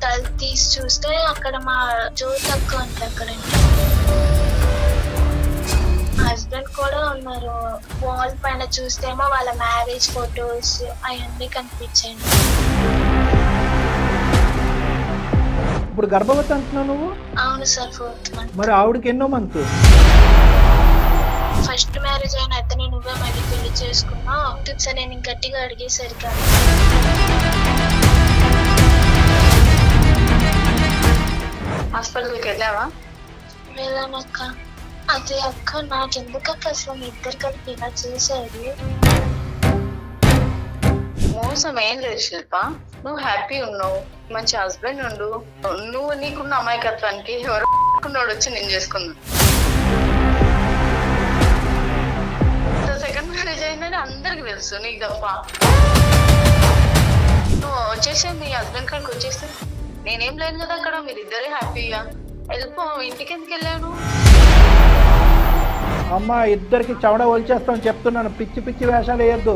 తలుపు తీసి చూస్తే అక్కడ మా జ్యోతి అక్క ఉంది అక్కడ. హస్బెండ్ కూడా ఉన్నారు. వాల్ పైన చూస్తేమో వాళ్ళ మ్యారేజ్ ఫొటోస్ అవన్నీ కనిపించాయి. ఇప్పుడు గర్భవతి అంటున్నావు నువ్వు? అవును సార్, 4th month. మరి ఆవిడకి ఎన్నో మంత్? ఫస్ట్ మ్యారేజ్ అయిన అతనే నువ్వే మళ్ళీ పెళ్లి చేసుకున్నావు సార్. నేను గట్టిగా అడిగేసరికి హాస్పిటల్కి వెళ్ళావా? వెళ్ళానక్క. అదే అక్క, నాకెందుకక్క అసలు మీ ఇద్దరు కలిపి ఇలా చేశారు? మోసం ఏం లేదు శిల్ప, నువ్వు హ్యాపీ ఉన్నావు, మంచి హస్బెండ్ ఉండు. నువ్వు నీకున్న అమాయకత్వానికి ఎవరు వచ్చి నేను చేసుకున్నా. సెకండ్ మ్యారేజ్ అయిందని అందరికి తెలుసు, నీకు తప్ప. నువ్వు వచ్చేసే మీ హస్బెండ్ కాడికి వచ్చేస్తే నేనేం లేను కదా అక్కడ. మీరిద్దరే హ్యాపీగా వెళ్ళిపో. ఇంటికి ఎందుకు వెళ్ళాను? అమ్మ, ఇద్దరికి చవడ ఒలిచేస్తామని చెప్తున్నాను. పిచ్చి పిచ్చి వేషాలు వేయద్దు.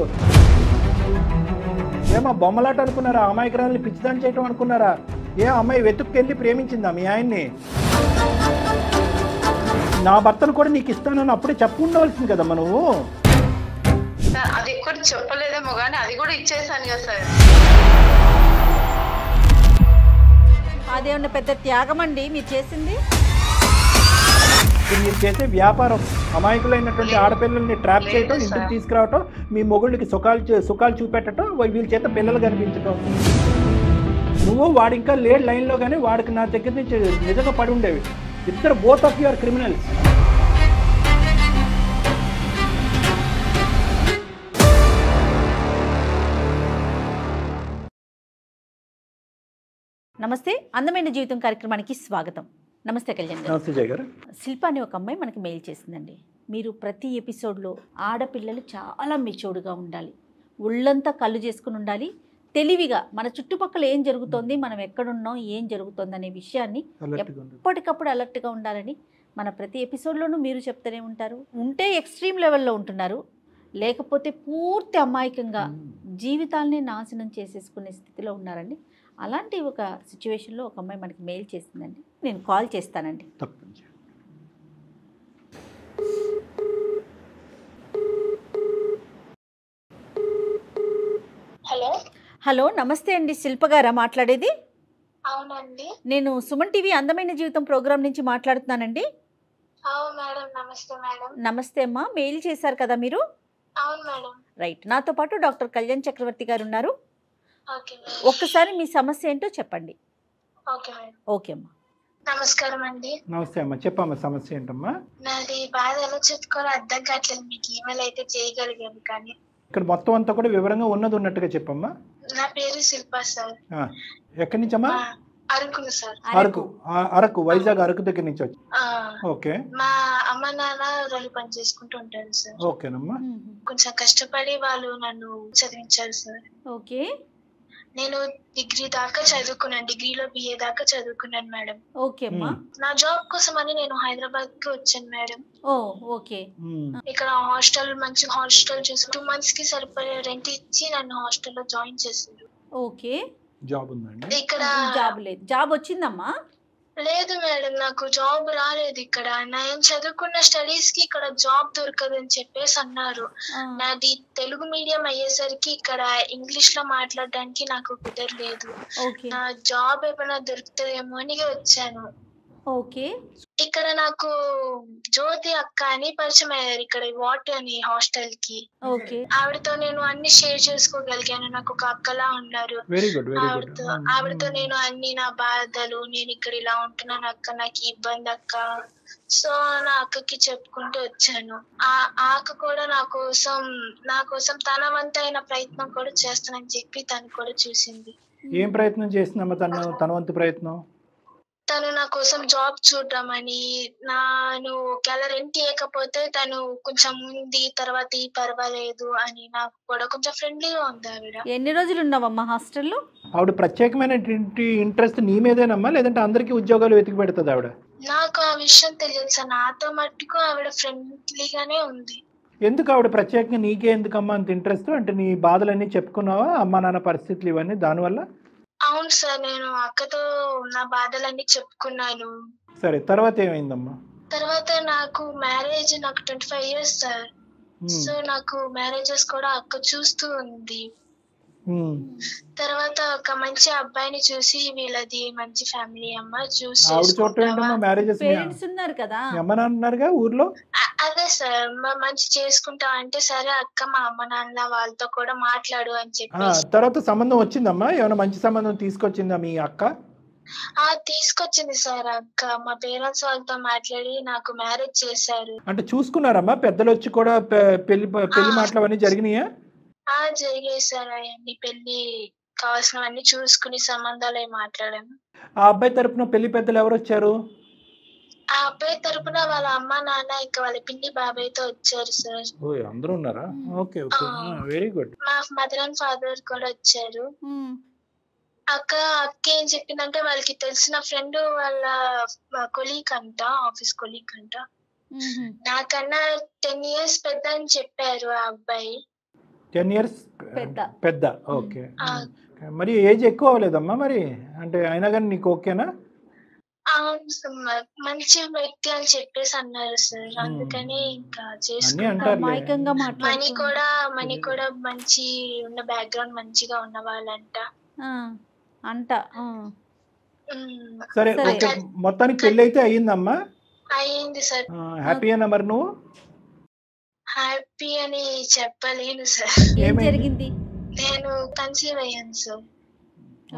ఏమో బొమ్మలాట అనుకున్నారా? అమాయకురాల్ని పిచ్చిదాన్ని చేయటం అనుకున్నారా? ఏ అమ్మాయి వెతుక్కెళ్ళి ప్రేమించిందా మీ ఆయన్ని? నా భర్తను కూడా నీకు ఇస్తానని అప్పుడే చెప్పు ఉండవలసింది కదమ్మా నువ్వు. అది ఎక్కువ చెప్పలేదేమో కానీ అది కూడా ఇచ్చేసాను కదా సార్. అదేమన్నా పెద్ద త్యాగం అండి మీరు చేసింది? మీరు చేసే వ్యాపారం అమాయకులైనటువంటి ఆడపిల్లల్ని ట్రాప్ చేయటం, ఇంటికి తీసుకురావటం, మీ మొగుళ్ళకి సుఖాలు చూపెట్టడం, వీళ్ళ చేత పిల్లలు కనిపించటం. నువ్వు వాడు ఇంకా లేడు లైన్లో, కానీ వాడికి నా దగ్గర నుంచి నిజంగా పడి ఉండేవి. ఇద్దరు బోత్ ఆఫ్ యువర్ క్రిమినల్స్. నమస్తే, అందమైన జీవితం కార్యక్రమానికి స్వాగతం. నమస్తే కళ్యాణ్ గారు. నమస్తే జయ గారు. శిల్ప అనే ఒక అమ్మాయి మనకి మెయిల్ చేసిందండి. మీరు ప్రతి ఎపిసోడ్లో ఆడపిల్లలు చాలా మెచ్యూర్డ్గా ఉండాలి, ఒళ్ళంతా కళ్ళు చేసుకుని ఉండాలి, తెలివిగా మన చుట్టుపక్కల ఏం జరుగుతోంది, మనం ఎక్కడున్నాం, ఏం జరుగుతుంది అనే విషయాన్ని ఎప్పటికప్పుడు అలర్ట్గా ఉండాలని మన ప్రతి ఎపిసోడ్లోనూ మీరు చెప్తూనే ఉంటారు. ఉంటే ఎక్స్ట్రీమ్ లెవెల్లో ఉంటున్నారు, లేకపోతే పూర్తి అమాయకంగా జీవితాలనే నాశనం చేసేసుకునే స్థితిలో ఉన్నారండి. అలాంటి ఒక సిచ్యువేషన్లో ఒక అమ్మాయి మనకి మెయిల్ చేసిందండి. నేను కాల్ చేస్తానండి. హలో. హలో, నమస్తే అండి. శిల్ప గారా మాట్లాడేది? అవునండి. నేను సుమన్ టీవీ అందమైన జీవితం ప్రోగ్రాం నుంచి మాట్లాడుతున్నానండి. అవును మేడం. నమస్తే మేడం. నమస్తే అమ్మా. మెయిల్ చేశారు కదా మీరు? అవును మేడం. రైట్. నాతో పాటు డాక్టర్ కళ్యాణ్ చక్రవర్తి గారు ఉన్నారు. Okay madam. ఒక్కసారి మీ సమస్య ఏంటో చెప్పండి. Okay madam. ఓకే అమ్మా. నమస్కారం అండి. నమస్తే అమ్మా, చెప్పమ్మా సమస్య ఏంటమ్మా? నాది బాధ ఎలా చెప్పుకోవాలో అర్థం కావట్లేదు. మీకు ఈమెయిల్ అయితే చేయగలిగాను కానీ ఇక్కడ మొత్తం అంతా కూడా వివరంగా ఉన్నట్టుగా చెప్పమ్మా. నా పేరు శిల్ప సార్. ఎక్కడి నుంచమ్మా? అరకు సార్. అరకు, వైజాగ్ అరకు దగ్గర నుంచి వచ్చి. ఓకే. మా అమ్మ నాన్న రోజు పని చేసుకుంటూ ఉంటారు సార్. ఓకేనమ్మా. కొంచెం కష్టపడి వాళ్ళు నన్ను చదివించారు సార్. ఓకే. నేను డిగ్రీ దాకా చదువుకున్నాను, డిగ్రీలో BA దాకా చదువుకున్నాను మేడం. ఓకే అమ్మా. నా జాబ్ కోసం అని నేను హైదరాబాద్ కి వచ్చాను మేడం. ఓ ఓకే. ఇక్కడ హాస్టల్, మంచి హాస్టల్ చూసి 2 months కి సరిపడే రెంట్ ఇచ్చి నన్ను హాస్టల్లో జాయిన్ చేశారు. ఓకే. జాబ్ ఉందండి ఇక్కడ? జాబ్ లేదు. జాబ్ వచ్చిందమ్మా? లేదు మేడం, నాకు జాబ్ రాలేదు ఇక్కడ. నేను చదువుకున్న స్టడీస్ కి ఇక్కడ జాబ్ దొరకదు అని చెప్పేసి అన్నారు. నాది తెలుగు మీడియం అయ్యేసరికి ఇక్కడ ఇంగ్లీష్ లో మాట్లాడడానికి నాకు కుదరలేదు. నా జాబ్ ఏమైనా దొరుకుతుందేమో అని వచ్చాను. ఓకే. ఇక్కడ నాకు జ్యోతి అక్క అని పరిచయం అయ్యారు ఇక్కడ వాట్ అని హాస్టల్ కి. ఆవిడతో నేను అన్ని షేర్ చేసుకోగలిగాను. నాకు ఒక అక్కలా ఉన్నారు. ఆవిడతో నేను అన్ని నా బాధలు, నేను ఇక్కడ ఇలా ఉంటున్నాను అక్క, నాకు ఇబ్బంది అక్క, సో నా అక్కకి చెప్పుకుంటూ వచ్చాను. ఆ అక్క కూడా నా కోసం తన వంతైన ప్రయత్నం కూడా చేస్తానని చెప్పి తను కూడా చూసింది. ఏం ప్రయత్నం చేసిందమ్మా తన వంతు ప్రయత్నం? తను నా కోసం జాబ్ చూడమని, నేను ఒకవేళ రెంట్ ఇవ్వకపోతే తను కొంచెం ఉంది తర్వాత పర్వాలేదు అని నాకు కూడా కొంచెం ఫ్రెండ్లీగా ఉంది ఆవిడ. ఎన్ని రోజులు ఉన్నావమ్మా హాస్టల్లో? ఆవిడ ప్రత్యేకమైన ఇంట్రెస్ట్ నీ మీదేనమ్మా, లేదంటే అందరికి ఉద్యోగాలు వెతికి పెడుతుంది ఆవిడ? నాకు ఆ విషయం తెలియదు సార్. నాతో మట్టుకు ఆవిడ ఫ్రెండ్లీగానే ఉంది. ఎందుకు ఆవిడ ప్రత్యేకంగా నీకే ఎందుకమ్మా అంత ఇంట్రెస్ట్? అంటే నీ బాధలన్నీ చెప్పుకున్నావా, అమ్మా నాన్న పరిస్థితులు ఇవన్నీ దానివల్ల? అవును సార్, నేను అక్కతో నా బాధలన్నీ చెప్పుకున్నాను. సరే, తర్వాత ఏమైందమ్మా? తర్వాత నాకు 25 years సార్. సో నాకు మ్యారేజెస్ కూడా అక్క చూస్తూ ఉంది. తర్వాత ఒక మంచి అబ్బాయిని చూసి, వీళ్ళది మంచి ఫ్యామిలీ అమ్మ, చూసి పేరెంట్స్ ఉన్నారు కదా అన్నారుగా ఊర్లో. అదే సార్, మంచి చేసుకుంటా అంటే సరే అక్క, మా అమ్మ నాన్న వాళ్ళతో కూడా మాట్లాడు అని చెప్పి. తర్వాత సంబంధం వచ్చిందమ్మా? ఏమైనా మంచి సంబంధం తీసుకొచ్చిందా మీ అక్క? తీసుకొచ్చింది సార్ అక్క. మా పేరెంట్స్ వాళ్ళతో మాట్లాడి నాకు మ్యారేజ్ చేశారు. అంటే చూసుకున్నారమ్మా పెద్దలు వచ్చి కూడా? పెళ్లి మాటలు అవన్నీ జరిగినాయా? జరిగాయి సార్, అవన్నీ పెళ్లి కావాల్సినవన్నీ చూసుకుని సంబంధాలు మాట్లాడాము. ఆ అబ్బాయి తరపున పెళ్లి పెద్దలు ఎవరు వచ్చారు? ఆ అబ్బాయి తరపున వాళ్ళ అమ్మ నాన్న ఇంకా వాళ్ళ పిన్ని బాబాయ్తో వచ్చారు సార్. అందరూ ఉన్నారా? Okay okay, very good. మా మదర్ అండ్ ఫాదర్ కూడా వచ్చారు. అక్క ఏం చెప్పిందంటే, వాళ్ళకి తెలిసిన ఫ్రెండ్ వాళ్ళ కొలీగ్ అంట, ఆఫీస్ కొలీగ్ అంట. నాకన్నా 10 years పెద్ద అని చెప్పారు ఆ అబ్బాయి. 10 years పెద్ద. ఓకే, మరి ఏజ్ ఎక్కువ అవ్వలేదమ్మా మరి? అంటే అయినా కానీ నీకు ఓకేనా? మంచి వ్యక్తి అని చెప్పేసి అన్నారు సార్, అందుకని ఇంకా చేసుకుంటారు. మనీ కూడా మంచి ఉన్న బ్యాక్గ్రౌండ్ మంచిగా ఉన్న వాళ్ళంట అంట. సరే, మొత్తానికి పెళ్లి అయితే అయ్యిందమ్మా? అయ్యింది సార్. హ్యాపీ అన్నా మరి నువ్వు? హ్యాపీ అని చెప్పలేను సార్. ఏం జరిగింది? నేను కన్సీవ్ అయ్యాను సార్.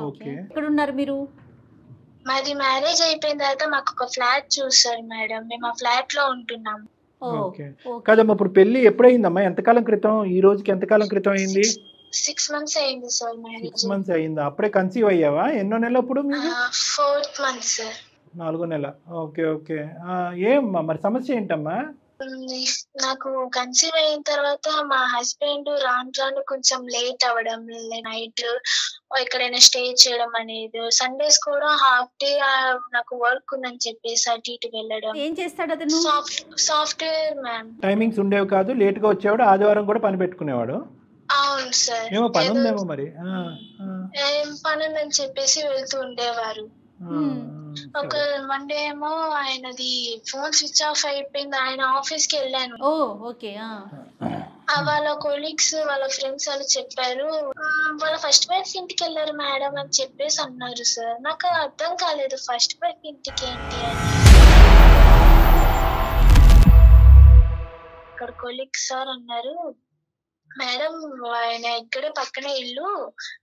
ఓకే, ఎక్కడ ఉన్నారు మీరు? మాది మ్యారేజ్ అయిపోయిన తర్వాత మాకు ఒక ఫ్లాట్ చూసారు మేడం, మేము ఆ ఫ్లాట్ లో ఉంటున్నాము. కదమ్మా, ఇప్పుడు పెళ్లి ఎప్పుడైందమ్మా? ఎంతకాలం క్రితం? ఈ రోజుకి ఎంతకాలం క్రితం అయింది? 6 months అయింది సార్ మ్యారేజ్. 6 months అయిందా? అప్పుడే కన్సీవ్ అయ్యావా? ఎన్నో నెల అప్పుడు? 4th month sir. 4వ నెల. ఓకే ఓకే, ఏమ్మా మరి సమస్య ఏంటమ్మా? నాకు కన్సీవ్ అయిన తర్వాత మా హస్బెండ్ రాను కొంచెం లేట్ అవ్వడం, నైట్ ఎక్కడైనా స్టే చేయడం అనేది, సండేస్ కూడా హాఫ్ డే నాకు వర్క్ ఉందని చెప్పేసి అటు ఇటు వెళ్ళడం. ఏం చేస్తాడు అతను? Software ma'am. టైమింగ్స్ ఉండేవి కాదు, లేట్ గా వచ్చేవాడు, ఆదివారం కూడా పని పెట్టుకునేవాడు. అవును సార్. ఏమో పని ఉందేమో మరి. ఏం పని ఉందని చెప్పేసి వెళ్తూ ఉండేవారు. ఒక మండే ఏమో ఆయనది ఫోన్ స్విచ్ ఆఫ్ అయిపోయింది, ఆయన ఆఫీస్ కి వెళ్ళాను. వాళ్ళ కొలీగ్స్ వాళ్ళ ఫ్రెండ్స్ వాళ్ళు చెప్పారు, వాళ్ళ ఫస్ట్ వైఫ్ ఇంటికి వెళ్ళారు మేడం అని చెప్పేసి అన్నారు సార్. నాకు అర్థం కాలేదు ఫస్ట్ వైఫ్ ఇంటికి ఏంటి అని. అక్కడ కొలీగ్స్ సార్ అన్నారు, మేడం ఆయన ఇక్కడే పక్కనే ఇల్లు,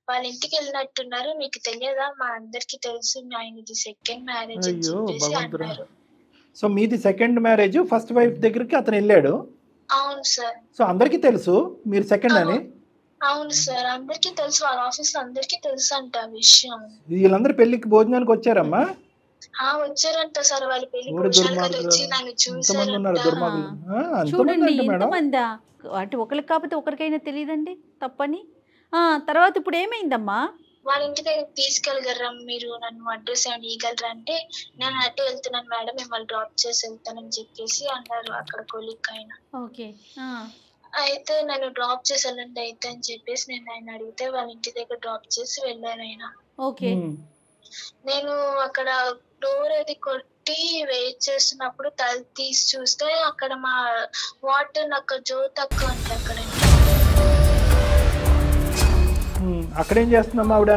వాళ్ళ ఇంటికి వెళ్ళినట్టున్నారు, మీకు తెలియదా? మా అందరికి తెలుసు, ఆయనది సెకండ్ మ్యారేజ్ అని చెప్పేసి అన్నారు. సో మీది సెకండ్ మ్యారేజ్, ఫస్ట్ వైఫ్ దగ్గరికి అతను వెళ్ళాడు? అవును సార్. సో అందరికి తెలుసు మీరు సెకండ్ అని? అవును సార్, అందరికి తెలుసు, వాళ్ళ ఆఫీస్ లో అందరికి తెలుసు అంట ఆ విషయం. వీళ్ళందరూ పెళ్లికి భోజనానికి వచ్చారమ్మా? వచ్చారంట సార్, వాళ్ళ పెళ్లికి వచ్చి నన్ను చూసారంట. చూడండి ఎంతమందా, అంటే ఒకరికి కాకపోతే ఒకరికైనా తెలియదండి తప్పని. తర్వాత ఇప్పుడు ఏమైందమ్మా? వాళ్ళ ఇంటి దగ్గర తీసుకెళ్ళగలరా మీరు, నన్ను అడ్రస్ ఏమైనా ఇవ్వగలరా అంటే, నేను అట్టే వెళ్తున్నాను మేడం, మిమ్మల్ని డ్రాప్ చేసి వెళ్తానని చెప్పేసి అన్నారు అక్కడ కొలీగ్ ఆయన. ఓకే, అయితే నన్ను డ్రాప్ చేసి వెళ్ళండి అయితే అని చెప్పేసి నేను ఆయన అడిగితే వాళ్ళ ఇంటి దగ్గర డ్రాప్ చేసి వెళ్ళారు ఆయన. ఓకే, నేను అక్కడ డోర్ అది కొట్టి వెయిట్ చేస్తున్నప్పుడు తల తీసి చూస్తే అక్కడ మా వాటర్ అక్క జ్యోతి అక్క ఉంది అక్కడ. అక్కడేం చేస్తున్నామా ఆవిడ?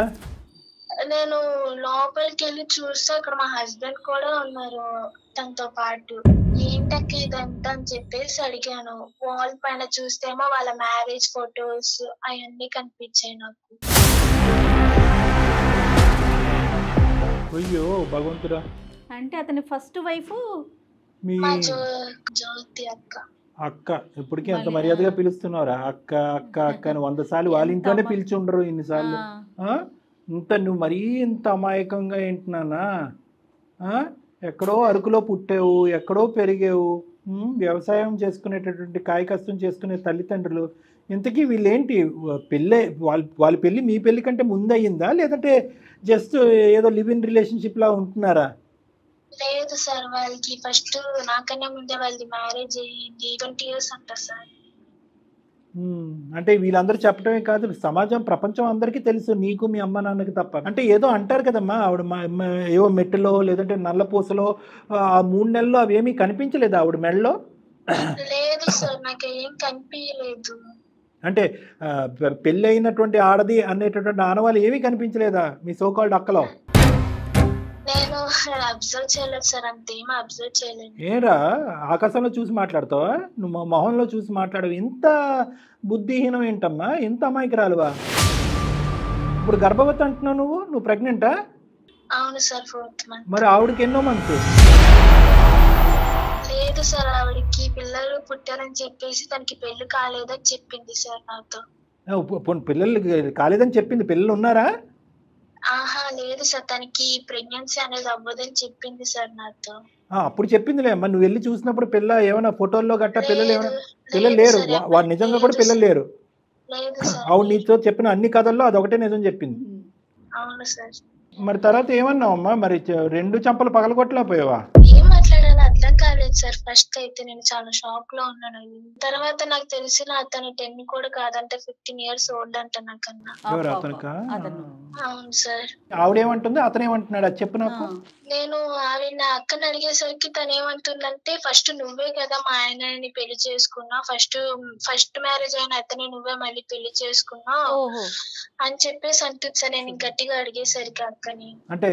నేను లోపలికి వెళ్ళి చూస్తే అక్కడ మా హస్బెండ్ కూడా ఉన్నారు తనతో పాటు. ఏంటక్క ఇదంతా అని చెప్పేసి అడిగాను. వాల్ పైన చూస్తేమో వాళ్ళ మ్యారేజ్ ఫొటోస్ అవన్నీ కనిపించాయి నాకు. అయ్యో భగవంతుడా. అంటే అతని ఫస్ట్ వైఫ్ జ్యోతి అక్క. అక్క ఇప్పటికీ అంత మర్యాదగా పిలుస్తున్నారా? అక్క అక్క అక్క అని 100 సార్లు వాళ్ళ ఇంట్లోనే పిలిచి ఉండరు ఇన్నిసార్లు. ఇంత నువ్వు మరీ ఇంత అమాయకంగా ఏంటున్నానా? ఎక్కడో అరకులో పుట్టావు, ఎక్కడో పెరిగావు, వ్యవసాయం చేసుకునేటటువంటి కాయ కష్టం చేసుకునే తల్లిదండ్రులు. ఇంతకీ వీళ్ళేంటి పెళ్ళే వాళ్ళ పెళ్ళి మీ పెళ్ళి కంటే ముందు అయ్యిందా, లేదంటే జస్ట్ ఏదో లివ్ ఇన్ రిలేషన్షిప్ లా ఉంటున్నారా? లేదు సార్, వాళ్ళకి ఫస్ట్ నాకన్నా ముందే వాళ్ళది మ్యారేజ్ అయ్యింది. 20 years అంట సార్. అంటే వీళ్ళందరూ చెప్పడమే కాదు, సమాజం ప్రపంచం అందరికీ తెలుసు, నీకు మీ అమ్మ నాన్నకి తప్ప. అంటే ఏదో అంటారు కదమ్మా, ఆవిడ ఏవో మెట్టులో లేదంటే నల్లపూసలో ఆ 3 నెలల్లో అవేమీ కనిపించలేదు ఆవిడ మెడలో? లేదు సార్, నాకు ఏం కనిపించలేదు. అంటే పెళ్ళి అయినటువంటి ఆడది అనేటటువంటి ఆనవాళ్ళు ఏమీ కనిపించలేదా మీ సోకాల్డ్ అక్కలో? నేను అబ్జర్వ్ చేయలేదు సార్, అంతేం అబ్జర్వ్ చేయలేదు. ఏరా ఆకాశంలో చూసి మాట్లాడతావా? నువ్వు మొహంలో చూసి మాట్లాడవు. ఇంత బుద్ధిహీనం ఏంటమ్మా, ఇంత అమాయకురాలువా? ఇప్పుడు గర్భవతి అంటున్నావు, నువ్వు ప్రెగ్నెంటా? అవును సార్, 4th month. మరి ఆవిడకి ఎన్నో మంత్? లేదు సార్, ఆవిడకి పిల్లలు పుట్టారని చెప్పేసి తనకి పెళ్లి కాలేదని చెప్పింది సార్ నాతో. పిల్లలు కాలేదని చెప్పింది, పిల్లలు ఉన్నారా? ఆహా లేదు సార్, తనకి ప్రెగ్నెన్సీ అనేది అవ్వదని చెప్పింది సార్ నాతో. అప్పుడు చెప్పిందిలే అమ్మా, నువ్వు వెళ్ళి చూసినప్పుడు పిల్ల ఏమైనా ఫోటోల్లో గట్టా పిల్లలు పిల్లలు లేరు, వాడు నిజంగా కూడా పిల్లలు లేరు. ఆవిడ నీతో చెప్పిన అన్ని కథల్లో అదొకటే నిజం చెప్పింది. అవును సార్. మరి తర్వాత ఏమన్నావమ్మా? మరి 2 చంపలు పగలగొట్టలేకపోయావా? ఏం మాట్లాడాలో అర్థం కాలేదు సార్. ఫస్ట్ అయితే నేను చాలా షాక్ లో ఉన్నాను. తర్వాత నాకు తెలిసిన అతను 10 కూడా కాదంటే 15 years ఓల్డ్ అంట నాకన్నా. అవును సార్. ఆవిడేమంటుంది, అతను ఏమంటున్నాడు అది చెప్పు నాకు. నేను ఆవిడ నా అక్కని అడిగేసరికి తను ఏమంటుందంటే, ఫస్ట్ నువ్వే కదా మా ఆయనని పెళ్లి చేసుకున్నావు, ఫస్ట్ మ్యారేజ్ అయిన అతని నువ్వే మళ్ళీ పెళ్లి చేసుకున్నావు అని చెప్పేసి అంటుంది సార్. నేను గట్టిగా అడిగేసరికి అక్కని, అంటే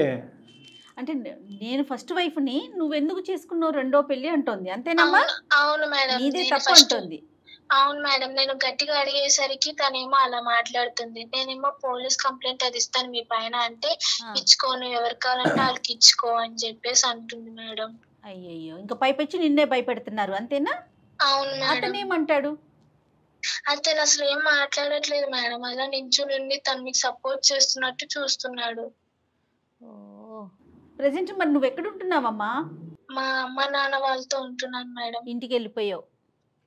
నేను ఫస్ట్ వైఫ్ ని నువ్వెందుకు చేసుకున్నావు రెండో పెళ్లి అంటోంది, అంతేనమ్మా? అవును మేడం, నీదే తప్పు అంటుంది. అవును మేడం, నేను గట్టిగా అడిగేసరికి తనేమో అలా మాట్లాడుతుంది. నేనేమో పోలీస్ కంప్లైంట్ అది ఇస్తాను మీ పైన అంటే, ఇచ్చుకోను, ఎవరు కావాలంటే వాళ్ళకి ఇచ్చుకో అని చెప్పేసి అంటుంది మేడం. అయ్యయ్యో, ఇంకా పైపెచ్చి నిన్నే భయపెడుతున్నారు అంతేనా? అవును మేడం. అతనేమంటాడు? అతను అసలు ఏం మాట్లాడట్లేదు మేడం, అలా నించుని తను మీకు సపోర్ట్ చేస్తున్నట్టు చూస్తున్నాడు. ప్రెసెంట్ మరి నువ్వు ఎక్కడ ఉంటున్నావమ్మా? మా అమ్మ నాన్న వాళ్ళతో ఉంటున్నాను మేడం. ఇంటికి వెళ్ళిపోయావు?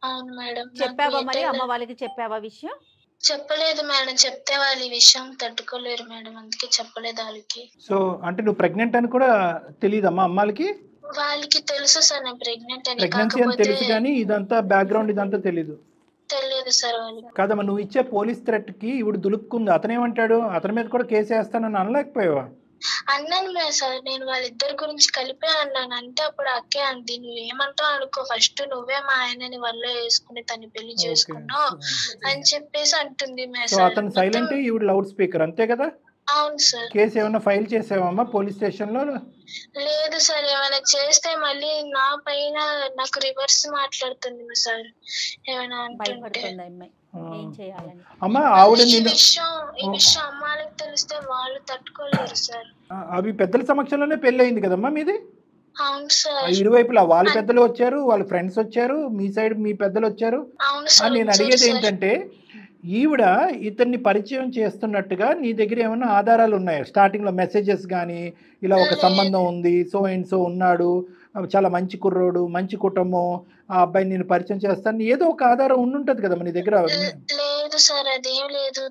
అవును మేడం. చెప్పావా మరి అమ్మ వాళ్ళకి? చెప్పావా విషయం? చెప్పలేదు మేడం, చెప్తే వాళ్ళు ఈ విషయం తట్టుకోలేరు మేడం, అందుకే చెప్పలేదు వాళ్ళకి. సో అంటే నువ్వు ప్రెగ్నెంట్ అని కూడా తెలియదమ్మా అమ్మాలకి? వాళ్ళకి తెలుసు సార్ నేను ప్రెగ్నెంట్ అని, ప్రెగ్నెన్సీ అని తెలుసు కానీ ఇదంతా బ్యాక్గ్రౌండ్ ఇదంతా తెలియదు సార్ వాళ్ళకి. కాదమ్మా, నువ్వు ఇచ్చే పోలీస్ థ్రెట్ కి ఇప్పుడు దులుపుకుంది, అతనేమంటాడు? అతని మీద కూడా కేసు వేస్తానని అనలేకపోయావా? అన్నాను సార్, నేను వాళ్ళిద్దరి గురించి కలిపే అన్నాను. అంటే అప్పుడు అక్కే అంది, నువ్వేమంటావు అనుకో, ఫస్ట్ నువ్వే మా ఆయనని వల్ల వేసుకుని తను పెళ్లి చేసుకున్నావు అని చెప్పేసి అంటుంది. అతను సైలెంట్, ఈవిడ లౌడ్ స్పీకర్, అంతే కదా? అవును సార్. కేసు ఏమైనా ఫైల్ చేసావమ్మా పోలీస్ స్టేషన్ లో? లేదు సార్, ఏమైనా చేస్తే మళ్ళీ నా పైన నాకు రివర్స్ మాట్లాడుతుంది సార్, ఏమైనా అంటుంటే. అమ్మా ఆవిడ ఈ విషయం అమ్మాయికి తెలిస్తే వాళ్ళు తట్టుకోలేరు సార్. అవి పెద్దల సమక్షంలోనే పెళ్లి అయింది కదమ్మా మీది? అవును సార్. ఇరువైపులా వాళ్ళ పెద్దలు వచ్చారు, వాళ్ళ ఫ్రెండ్స్ వచ్చారు, మీ సైడ్ మీ పెద్దలు వచ్చారు. నేను అడిగేది ఏంటంటే, ఈవిడ ఇతన్ని పరిచయం చేస్తున్నట్టుగా నీ దగ్గర ఏమైనా ఆధారాలు ఉన్నాయా? స్టార్టింగ్ లో మెసేజెస్ కానీ, ఇలా ఒక సంబంధం ఉంది, సో అండ్ సో ఉన్నాడు, చాలా మంచి కుర్రోడు, మంచి కుటుంబం, ఆ అబ్బాయిని నేను పరిచయం చేస్తాను, ఏదో ఒక ఆధారం ఉండుంటది కదా నీ దగ్గర? లేదు సార్, అదేం లేదు.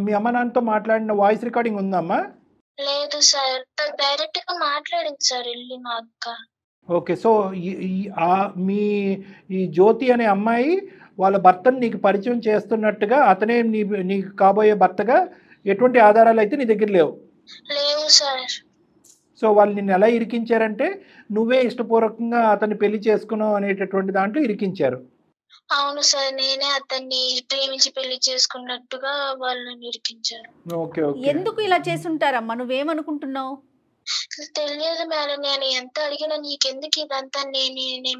మీ అమ్మ నాన్నతో మాట్లాడిన వాయిస్ రికార్డింగ్ ఉందమ్మా? లేదు సార్, డైరెక్ట్ గా మాట్లాడింది సార్ వెళ్ళి మా అక్క. ఓకే, సో మీ ఈ జ్యోతి అనే అమ్మాయి వాళ్ళ భర్తను నీకు పరిచయం చేస్తున్నట్టుగా, అతనే నీకు కాబోయే భర్తగా ఎటువంటి ఆధారాలు అయితే నీ దగ్గర లేవు? లేవు సార్. సో వాళ్ళు నిన్ను ఎలా ఇరికించారంటే, నువ్వే ఇష్టపూర్వకంగా అతన్ని పెళ్లి చేసుకున్నావు అనేటటువంటి దాంట్లో ఇరికించారు. అవును సార్, నేనే అతన్ని ప్రేమించి పెళ్లి చేసుకున్నట్టుగా వాళ్ళని ఇరికించారు. Okay okay. ఎందుకు ఇలా చేసుంటారమ్మా, నువ్వేమనుకుంటున్నావు? తెలియదు మేడం, నేను ఎంత అడిగినా నీకెందుకు ఇదంతా,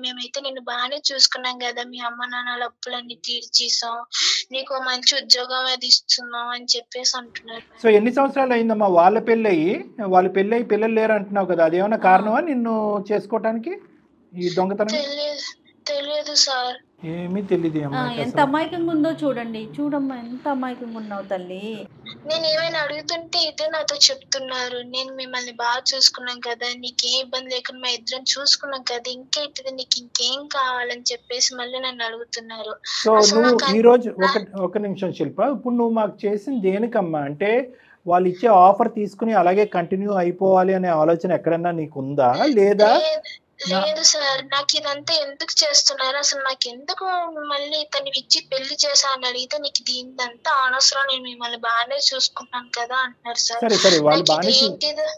మేమైతే నిన్ను బాగానే చూసుకున్నాం కదా, మీ అమ్మ నాన్నల అప్పులన్నీ తీర్చేసాం, నీకు మంచి ఉద్యోగం అది ఇస్తున్నాం అని చెప్పేసి అంటున్నారు. సో ఎన్ని సంవత్సరాలు అయిందమ్మా వాళ్ళ పెళ్ళయి పిల్లలు లేరు అంటున్నావు కదా, అదేమన్నా కారణమా నిన్ను చేసుకోవటానికి ఈ దొంగతనం? తెలియదు సార్. ఏమీ తెలియదు. ఎంత అమాయకంగా ఉందో చూడమ్మా, ఎంత అమాయకంగా ఉన్నావు తల్లి. నేను ఏమైనా అడుగుతుంటే ఇదే నాతో చెప్తున్నారు, నేను మిమ్మల్ని బాగా చూసుకున్నాం కదా, నీకేం ఇబ్బంది లేకుండా మా ఇద్దరం చూసుకున్నాం కదా, ఇంకేంటిది నీకు ఇంకేం కావాలని చెప్పేసి మళ్ళీ నన్ను అడుగుతున్నారు. సో నువ్వు ఈ రోజు ఒక నిమిషం శిల్ప, ఇప్పుడు నువ్వు మాకు చేసింది దేనికమ్మా? అంటే వాళ్ళు ఇచ్చే ఆఫర్ తీసుకుని అలాగే కంటిన్యూ అయిపోవాలి అనే ఆలోచన ఎక్కడన్నా నీకు ఉందా లేదా? లేదు సార్, నాకు ఇదంతా ఎందుకు చేస్తున్నారు, అసలు నాకు ఎందుకు మళ్ళీ ఇతన్ని ఇచ్చి పెళ్లి చేసా అని అడిగితే నీకు దీనిదంతా అనవసరం, నేను మిమ్మల్ని బాగానే చూసుకున్నాను కదా అంటున్నారు సార్. సరే సరే, వాళ్ళు బాగానే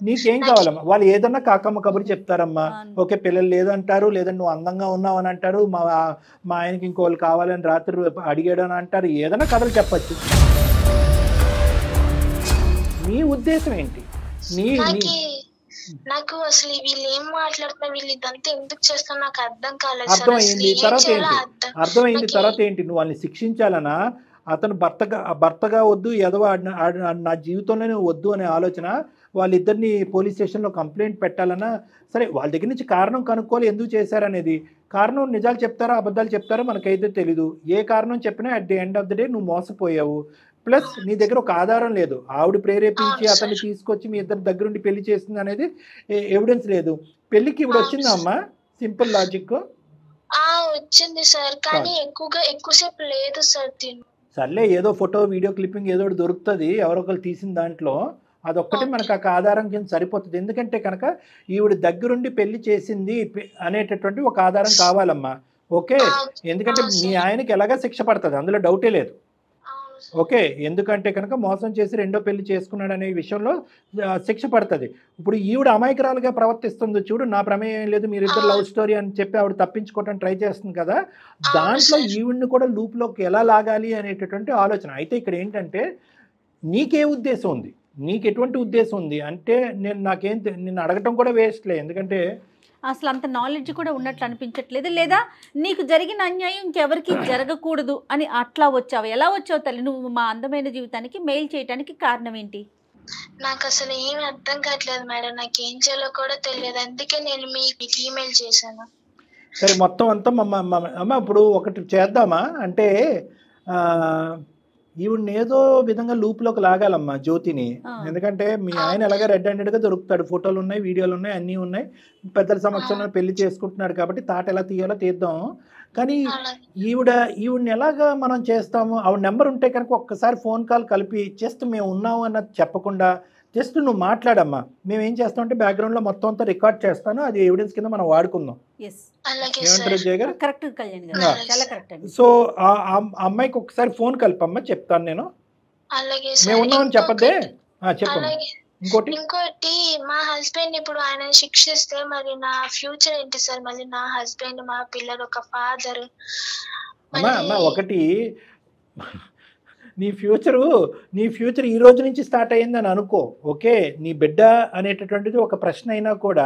నీకేం కావాలమ్మా? వాళ్ళు ఏదన్నా కాకమ్మ కబురు చెప్తారమ్మా. ఓకే, పిల్లలు లేదంటారు, లేదంటే నువ్వు అందంగా ఉన్నావు అని అంటారు, మా ఆయనకి ఇంకోళ్ళు కావాలని రాత్రి అడిగాడు అని అంటారు, ఏదన్నా కథలు చెప్పచ్చు. నీ ఉద్దేశం ఏంటి? నాకు అసలు వీళ్ళు ఏం మాట్లాడుతున్నా, వీళ్ళు ఇదంతా ఎందుకు చేస్తున్నా నాకు అర్థం కాలేదు. అర్థమైంది. తర్వాత ఏంటి? నువ్వు వాళ్ళని శిక్షించాలనా? అతను భర్తగా వద్దు, ఎదవ నా జీవితంలోనే వద్దు అనే ఆలోచన, వాళ్ళిద్దరిని పోలీస్ స్టేషన్లో కంప్లైంట్ పెట్టాలన్నా? సరే, వాళ్ళ దగ్గర నుంచి కారణం కనుక్కోవాలి, ఎందుకు చేశారనేది. కారణం నిజాలు చెప్తారా అబద్ధాలు చెప్తారో మనకైతే తెలీదు. ఏ కారణం చెప్పినా at the end of the day నువ్వు మోసపోయావు. ప్లస్ నీ దగ్గర ఒక ఆధారం లేదు, ఆవిడ ప్రేరేపించి అతన్ని తీసుకొచ్చి మీ ఇద్దరు దగ్గరుండి పెళ్లి చేస్తుంది అనేది ఎవిడెన్స్ లేదు. పెళ్లికి ఇప్పుడు వచ్చిందా అమ్మా? సింపుల్ లాజిక్ వచ్చింది సార్, కానీ ఎక్కువసేపు లేదు సార్. సర్లే, ఏదో ఫోటో వీడియో క్లిప్పింగ్ ఏదో దొరుకుతుంది ఎవరొకరు తీసిన దాంట్లో, అదొక్కటి మనకు ఆ ఆధారం కింద సరిపోతుంది. ఎందుకంటే కనుక ఈవిడ దగ్గరుండి పెళ్లి చేసింది అనేటటువంటి ఒక ఆధారం కావాలమ్మా. ఓకే, ఎందుకంటే మీ ఆయనకి ఎలాగా శిక్ష పడుతుంది, అందులో డౌటే లేదు. ఓకే, ఎందుకంటే కనుక మోసం చేసి రెండో పెళ్లి చేసుకున్నాడు అనే విషయంలో శిక్ష పడుతుంది. ఇప్పుడు ఈవిడ అమాయకురాలుగా ప్రవర్తిస్తుంది చూడు, నా ప్రమేయం లేదు, మీరిద్దరు లవ్ స్టోరీ అని చెప్పి ఆవిడ తప్పించుకోవడానికి ట్రై చేస్తుంది కదా, దాంట్లో ఈవిడ్ని కూడా లూప్లోకి ఎలా లాగాలి అనేటటువంటి ఆలోచన. అయితే ఇక్కడ ఏంటంటే నీకే ఉద్దేశం ఉంది, నీకు ఎటువంటి ఉద్దేశం ఉంది అంటే నిన్ను అడగటం కూడా వేస్ట్లే, ఎందుకంటే అసలు అంత నాలెడ్జ్ కూడా ఉన్నట్లు అనిపించట్లేదు. లేదా నీకు జరిగిన అన్యాయం ఇంకెవరికి జరగకూడదు అని అట్లా వచ్చావు? ఎలా వచ్చావు తల్లి నువ్వు మా అందమైన జీవితానికి మెయిల్ చేయడానికి కారణం ఏంటి? నాకు అసలు ఏమి అర్థం కావట్లేదు మేడం, నాకు ఏం చేయాలో కూడా తెలియదు, అందుకే నేను మీకు ఈమెయిల్ చేశాను. సరే, మొత్తం అంతా అమ్మ ఇప్పుడు ఒకటి చేద్దామా అంటే, ఈవిడ్ని ఏదో విధంగా లూప్లోకి లాగాలమ్మా జ్యోతిని. ఎందుకంటే మీ ఆయన ఎలాగ రెడ్ హ్యాండెడ్గా దొరుకుతాడు, ఫోటోలు ఉన్నాయి, వీడియోలు ఉన్నాయి, అన్నీ ఉన్నాయి, పెద్దల సమక్షంలో పెళ్లి చేసుకుంటున్నాడు కాబట్టి తాట ఎలా తీయాలో తీద్దాం. కానీ ఈవిడ్ని ఎలాగా మనం చేస్తాము? ఆవిడ నెంబర్ ఉంటే కనుక ఒక్కసారి ఫోన్ కాల్ కలిపి జస్ట్ మేము ఉన్నాము అన్నది చెప్పకుండా జస్ట్ నువ్వు మాట్లాడమ్మా, మేము ఏం చేస్తామంటే బ్యాక్గ్రౌండ్లో మొత్తం అంతా రికార్డ్ చేస్తాను, అది ఎవిడెన్స్ కింద మనం వాడుకుందాం. ఏమంటారు జయ గారు? సో ఆ అమ్మాయికి ఒకసారి ఫోన్ కలిపమ్మా, చెప్తాను నేను. మేము ఉన్నామని చెప్పద్దే, చెప్పమ్మా. ఇంకోటి, మా హస్బెండ్ ఇప్పుడు ఆయన శిక్షిస్తే మరి నా ఫ్యూచర్ ఏంటి సార్? మళ్ళీ నా హస్బెండ్, మా పిల్లలు, ఒక ఫాదర్. అమ్మా ఒకటి, నీ ఫ్యూచర్ ఈ రోజు నుంచి స్టార్ట్ అయ్యిందని అనుకో. ఓకే, నీ బిడ్డ అనేటటువంటిది ఒక ప్రశ్న అయినా కూడా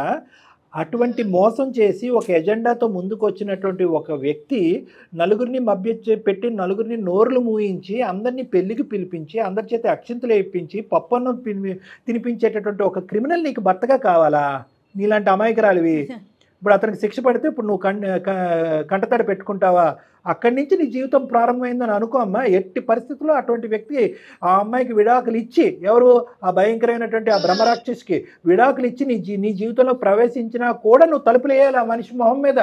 అటువంటి మోసం చేసి ఒక ఎజెండాతో ముందుకు వచ్చినటువంటి ఒక వ్యక్తి నలుగురిని పెట్టి నలుగురిని నోరులు మూయించి అందరినీ పెళ్లికి పిలిపించి అందరి చేత అక్షింతలు వేయించి పప్పన్నం తినిపించేటటువంటి ఒక క్రిమినల్ నీకు భర్తగా కావాలా? నీలాంటి అమాయకురాలివి. ఇప్పుడు అతనికి శిక్ష పడితే ఇప్పుడు నువ్వు కంటతడి పెట్టుకుంటావా? అక్కడి నుంచి నీ జీవితం ప్రారంభమైందని అనుకో అమ్మా. ఎట్టి పరిస్థితుల్లో అటువంటి వ్యక్తి ఆ అమ్మాయికి విడాకులు ఇచ్చి, ఎవరు ఆ భయంకరమైనటువంటి ఆ బ్రహ్మరాక్షసికి విడాకులు ఇచ్చి నీ జీవితంలో ప్రవేశించినా కూడా నువ్వు తలుపులు వేయాలి ఆ మనిషి మొహం మీద.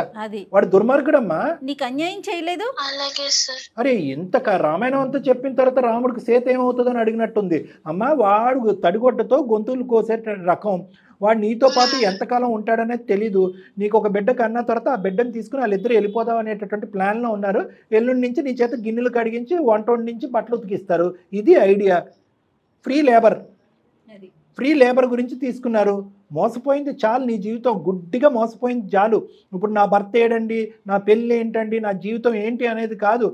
వాడు దుర్మార్గుడమ్మా, నీకు అన్యాయం చేయలేదు. అరే ఇంత రామాయణం అంతా చెప్పిన తర్వాత రాముడికి సీత ఏమవుతుందని అడిగినట్టుంది అమ్మా. వాడు తడిగొడ్డతో గొంతులు కోసే రకం, వాడు నీతో పాటు ఎంతకాలం ఉంటాడనేది తెలీదు. నీకు ఒక బిడ్డ కన్నా తర్వాత ఆ బిడ్డను తీసుకుని వాళ్ళిద్దరు వెళ్ళిపోదాం అనేటటువంటి ప్లాన్లో ఉన్నారు. ఎల్లుండి నుంచి నీ చేత గిన్నెలు కడిగించి వంట వండించి బట్టలు ఉతికిస్తారు. ఇది ఐడియా. ఫ్రీ లేబర్ గురించి తీసుకున్నారు. మోసపోయింది చాలు, నీ జీవితం గుడ్డిగా మోసపోయింది చాలు. ఇప్పుడు నా భర్త ఏడండి, నా పెళ్ళి ఏంటండి, నా జీవితం ఏంటి అనేది కాదు.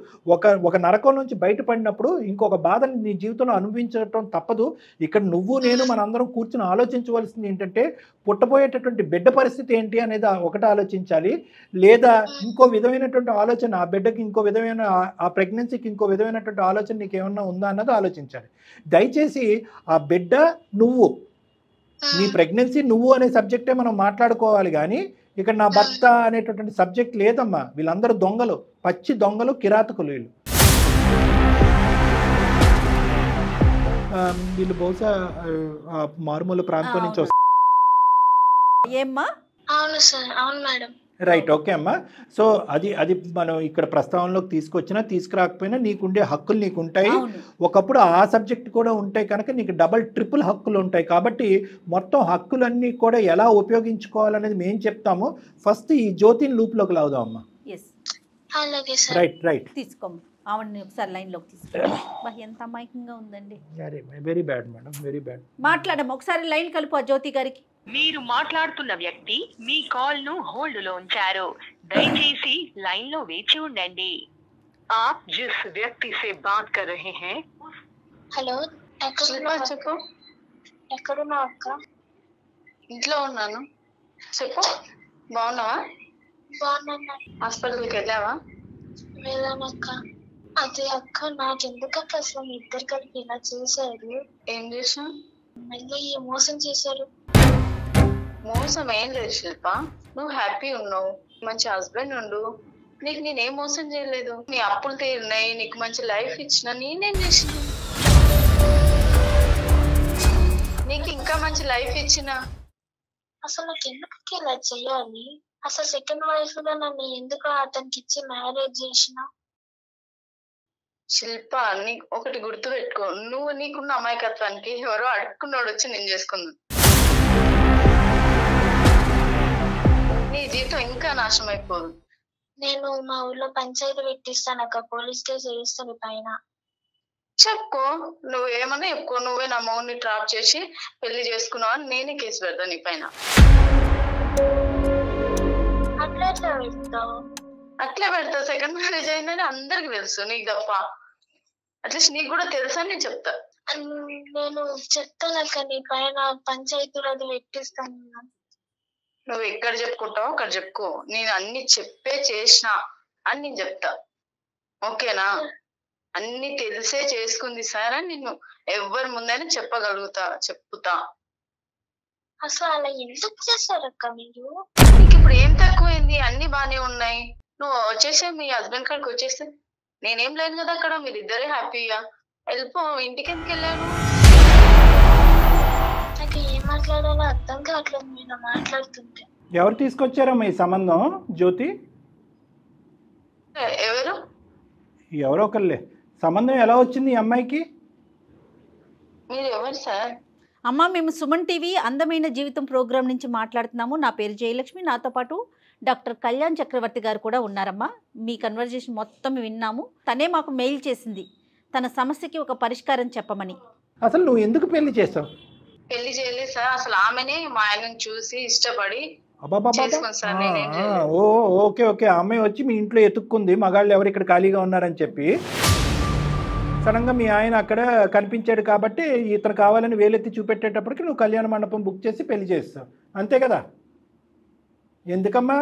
ఒక నరకం నుంచి బయటపడినప్పుడు ఇంకొక బాధని నీ జీవితంలో అనుభవించడం తప్పదు. ఇక్కడ నువ్వు నేను మనందరం కూర్చుని ఆలోచించవలసింది ఏంటంటే, పుట్టబోయేటటువంటి బిడ్డ పరిస్థితి ఏంటి అనేది ఒకటి ఆలోచించాలి. లేదా ఇంకో విధమైనటువంటి ఆలోచన, ఆ బిడ్డకి ఇంకో విధమైన, ఆ ప్రెగ్నెన్సీకి ఇంకో విధమైనటువంటి ఆలోచన నీకు ఏమన్నా ఉందా అన్నది ఆలోచించాలి. దయచేసి ఆ బిడ్డ నువ్వు, నీ ప్రెగ్నెన్సీ నువ్వు అనే సబ్జెక్టే మనం మాట్లాడుకోవాలి. కానీ ఇక్కడ నా భర్త అనేటటువంటి సబ్జెక్ట్ లేదమ్మా. వీళ్ళందరూ దొంగలు, పచ్చి దొంగలు, కిరాతకులు వీళ్ళు. వీళ్ళు బహుశా మారుమూల ప్రాంతం నుంచి వస్తారు. అవును సార్, అవును మేడం. రైట్, ఓకే అమ్మా. సో అది అది మనం ఇక్కడ ప్రస్తావనలోకి తీసుకొచ్చినా తీసుకురాకపోయినా నీకుండే హక్కులు నీకు ఉంటాయి. ఒకప్పుడు ఆ సబ్జెక్ట్ కూడా ఉంటాయి కనుక నీకు డబల్ ట్రిపుల్ హక్కులు ఉంటాయి. కాబట్టి మొత్తం హక్కులన్నీ కూడా ఎలా ఉపయోగించుకోవాలనేది మేము చెప్తాము. ఫస్ట్ ఈ జ్యోతిని లూప్లోకి లావుదాం అమ్మా. రైట్ రైట్ తీసుకోమ్మా, ఆవిడని ఒకసారి లైన్లోకి తీసుకో. ఎంత అమాయకంగా ఉందండి. Very bad madam, very bad. మాట్లాడమ్మా, ఒకసారి లైన్ కలుపు ఆ జ్యోతి గారికి. మీరు మాట్లాడుతున్న వ్యక్తి మీ కాల్ ను హోల్డ్ లో ఉంచారు, దయచేసి లైన్ లో వేచి ఉండండి. आप जिस व्यक्ति से बात कर रहे हैं. హలో, చెప్పు. ఎక్కడున్నా అక్క? ఇంట్లో ఉన్నాను. చెప్పు. బాగున్నావా? బాగున్నా. హాస్పిటల్కి వెళ్ళావా? వెళ్ళానక్క. అదే అక్క, నాకెందుకక్క అసలు మీ ఇద్దరు కలిపి ఇలా చేశారు? ఏం చేసాం? మళ్ళీ మోసం చేశారు. మోసం ఏం లేదు శిల్ప, నువ్వు హ్యాపీ ఉన్నావు, మంచి హస్బెండ్ ఉండు, నీకు నేనేం మోసం చేయలేదు. నీ అప్పులు తీరినాయి, నీకు మంచి లైఫ్ ఇచ్చిన, నేనేం చేసిన? నీకు ఇంకా మంచి లైఫ్ ఇచ్చిన. అసలు నాకు ఎందుకు ఇలా చెయ్యాలి? అసలు సెకండ్ వైఫ్ గా నన్ను ఎందుకు అతనికి ఇచ్చి మ్యారేజ్ చేసిన? శిల్ప, నీకు ఒకటి గుర్తు పెట్టుకో, నువ్వు నీకున్న అమాయకత్వానికి ఎవరో అడుక్కున్నాడు వచ్చి నేను చేసుకున్నాను. నీ జీవితం ఇంకా నాశనం అయిపోదు. నేను మా ఊర్లో పంచాయతీ పెట్టిస్తాను అక్క, పోలీస్ కేసు వేస్తాను పైన. చెప్పుకో, నువ్వేమన్నా చెప్పుకో, నువ్వే నా మౌన్ని ట్రాప్ చేసి పెళ్లి చేసుకున్నావు అని నేనే కేసు పెడతా నీ పైన. అట్లా ఎట్లా పెడతావు? అట్లే పెడతా. సెకండ్ మ్యారేజ్ అయిందని అందరికి తెలుసు, నీకు తప్ప. అట్లీస్ట్ నీకు కూడా తెలుసా నేను చెప్తా. నేను చెప్తాను అక్క, నీ పైన పంచాయతీలో అది పెట్టిస్తాను. నువ్వు ఎక్కడ చెప్పుకుంటావు అక్కడ చెప్పుకో, నేను అన్ని చెప్పే చేసిన అని నేను చెప్తా, ఓకేనా? అన్ని తెలిసే చేసుకుంది సార్ అని నిన్ను ఎవరి ముందైనా చెప్పుతా. అసలు అలా ఎందుకు చేస్తారక్క మీరు? నీకు ఇప్పుడు ఏం తక్కువైంది? అన్ని బానే ఉన్నాయి. నువ్వు వచ్చేసే మీ హస్బెండ్ కాడికి వచ్చేస్తే నేనేం లేను కదా అక్కడ, మీరిద్దరే హ్యాపీగా వెళ్ళిపో. ఇంటికి ఎందుకు వెళ్ళాను? నాకు ఏం మాట్లాడాలో అర్థం కావట్లేదు మీరు మాట్లాడుతుంటే. ఎవరు తీసుకొచ్చారమ్మా ఈ సంబంధం జ్యోతి? ఎవరో ఒకళ్ళే. సంబంధం ఎలా వచ్చింది ఈ అమ్మాయికి? మీరు ఎవరు సార్? అమ్మ, మేము సుమన్ టీవీ అందమైన జీవితం ప్రోగ్రాం నుంచి మాట్లాడుతున్నాము. నా పేరు జయలక్ష్మి, నాతో పాటు డాక్టర్ కళ్యాణ్ చక్రవర్తి గారు కూడా ఉన్నారమ్మా. మీ కన్వర్జేషన్ మొత్తం విన్నాము. తనే మాకు మెయిల్ చేసింది తన సమస్యకి ఒక పరిష్కారం చెప్పమని. అసలు నువ్వు ఎందుకు పెళ్లి చేస్తావు? పెళ్లి చేయలేదు సార్, అసలు ఆమెనే మా ఆయనను చూసి ఇష్టపడి చేసుకుంది సార్. ఓకే ఓకే, అమ్మాయి వచ్చి మీ ఇంట్లో ఎత్తుక్కుంది మగాళ్ళు ఎవరు ఇక్కడ ఖాళీగా ఉన్నారని చెప్పి. సడన్గా మీ ఆయన అక్కడ కనిపించాడు కాబట్టి ఇతను కావాలని వేలెత్తి చూపెట్టేటప్పటికి నువ్వు కళ్యాణ మండపం బుక్ చేసి పెళ్లి చేస్తావు, అంతే కదా? ఎందుకమ్మా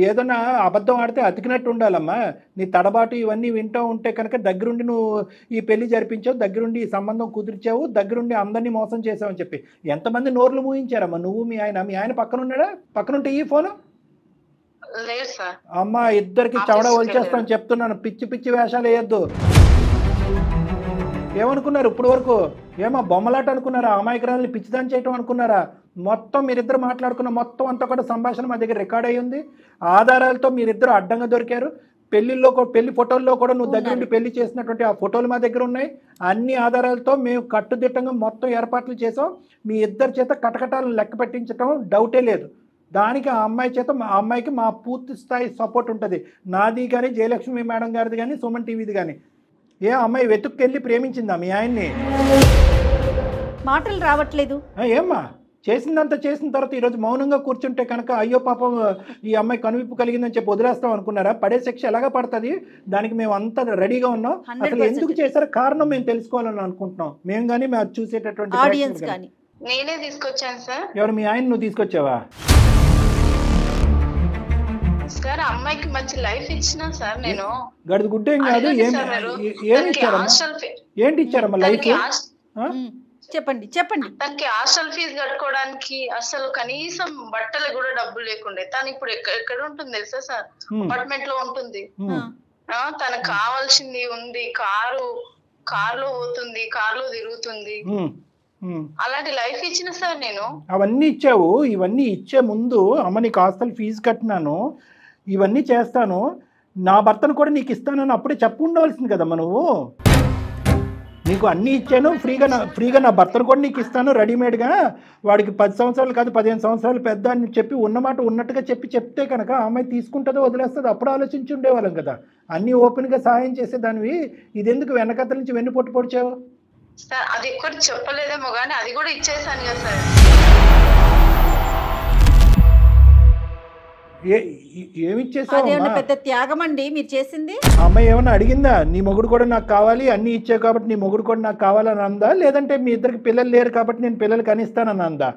ఏదన్నా అబద్ధం ఆడితే అతికినట్టు ఉండాలమ్మా. నీ తడబాటు ఇవన్నీ వింటూ ఉంటే కనుక దగ్గరుండి నువ్వు ఈ పెళ్లి జరిపించావు, దగ్గరుండి ఈ సంబంధం కుదిర్చావు, దగ్గరుండి అందరినీ మోసం చేసావు అని చెప్పి ఎంతమంది నోర్లు మూయించారమ్మా నువ్వు మీ ఆయన? మీ ఆయన పక్కన ఉన్నాడా? పక్కనుంటే ఈ ఫోను అమ్మా, ఇద్దరికి చవడ వచ్చేస్తాను చెప్తున్నాను. పిచ్చి పిచ్చి వేషాలు వేయద్దు. ఏమనుకున్నారు ఇప్పుడు వరకు? ఏమో బొమ్మలాట అనుకున్నారా? అమాయకురాలని పిచ్చిదాన్ని చేయటం అనుకున్నారా? మొత్తం మీరిద్దరు మాట్లాడుకున్న మొత్తం అంతా కూడా సంభాషణ మా దగ్గర రికార్డ్ అయ్యి ఉంది. ఆధారాలతో మీరిద్దరు అడ్డంగా దొరికారు. పెళ్లి ఫోటోల్లో కూడా నువ్వు దగ్గర నుండి పెళ్లి చేసినటువంటి ఆ ఫోటోలు మా దగ్గర ఉన్నాయి. అన్ని ఆధారాలతో మేము కట్టుదిట్టంగా మొత్తం ఏర్పాట్లు చేసాం. మీ ఇద్దరి చేత కటకటాలను లెక్క పెట్టించడం డౌటే లేదు. దానికి ఆ అమ్మాయి చేత ఆ అమ్మాయికి మా పూర్తి స్థాయి సపోర్ట్ ఉంటుంది. నాది కానీ, జయలక్ష్మి మేడం గారిది కానీ, సుమన్ టీవీది కానీ. ఏ అమ్మాయి వెతుక్కెళ్ళి ప్రేమించిందా మీ ఆయన్ని? మాటలు రావట్లేదు. ఏమ్మా చేసిందంతా చేసిన తర్వాత ఈరోజు మౌనంగా కూర్చుంటే కనుక అయ్యో పాపం ఈ అమ్మాయి కనువిప్పు కలిగిందని చెప్పి వదిలేస్తాం అనుకున్నారా? పడే శిక్ష ఎలాగా పడుతుంది, దానికి మేము అంతా రెడీగా ఉన్నాం. అసలు ఎందుకు చేశారో కారణం మేము తెలుసుకోవాలని అనుకుంటున్నాం. మేము కానీ మేము చూసేటటువంటి ఆడియన్స్ కానీ. నేనే తీసుకొచ్చాను సార్. ఎవరు? మీ ఆయన నువ్వు తీసుకొచ్చావా? సార్ అమ్మాయికి మంచి లైఫ్ ఇచ్చినా సార్ నేను. గడిది గుడ్డేం కాదు. ఏమి ఇచ్చారమ్మా? ఏంటి ఇచ్చారమ్మా లైఫ్? చెప్పండి చెప్పండి. తనకి హాస్టల్ ఫీజు కట్టుకోవడానికి అసలు కనీసం బట్టలు కూడా డబ్బులు లేకుండే. తను ఇప్పుడు ఎక్కడ ఉంటుంది తెలుసా సార్? అపార్ట్మెంట్ లో ఉంటుంది. తనకు కావాల్సింది ఉంది, కారులో పోతుంది, కారులో తిరుగుతుంది. అలాంటి లైఫ్ ఇచ్చిన సార్ నేను. అవన్నీ ఇచ్చావు. ఇవన్నీ ఇచ్చే ముందు అమ్మ నీకు హాస్టల్ ఫీజు కట్టినాను, ఇవన్నీ చేస్తాను, నా భర్తను కూడా నీకు ఇస్తానని అప్పుడే చెప్పు ఉండవలసింది కదమ్మా నువ్వు. నీకు అన్నీ ఇచ్చాను, ఫ్రీగా నా భర్తను కూడా నీకు ఇస్తాను రెడీమేడ్గా, వాడికి 10 సంవత్సరాలు కాదు 15 సంవత్సరాలు పెద్ద అని చెప్పి ఉన్నమాట ఉన్నట్టుగా చెప్తే కనుక ఆ అమ్మాయి తీసుకుంటుందో వదిలేస్తుందో అప్పుడు ఆలోచించి ఉండేవాళ్ళం కదా. అన్నీ ఓపెన్గా సహాయం చేసేదానివి, ఇదెందుకు వెనకత్త నుంచి వెన్ను పొట్టు పొడిచావు? సార్ అది ఎక్కువ చెప్పలేదేమో కానీ అది కూడా ఇచ్చేసాను కదా సార్. ఏమిచ్చేసావు? పెద్ద త్యాగం అండి మీరు చేసింది. అమ్మాయి ఏమన్నా అడిగిందా నీ మొగుడు కూడా నాకు కావాలి, అన్ని ఇచ్చావు కాబట్టి నీ మొగుడు కూడా నాకు కావాలని అందా, లేదంటే మీ ఇద్దరికి పిల్లలు లేరు కాబట్టి నేను పిల్లలు కనిస్తానని అందా?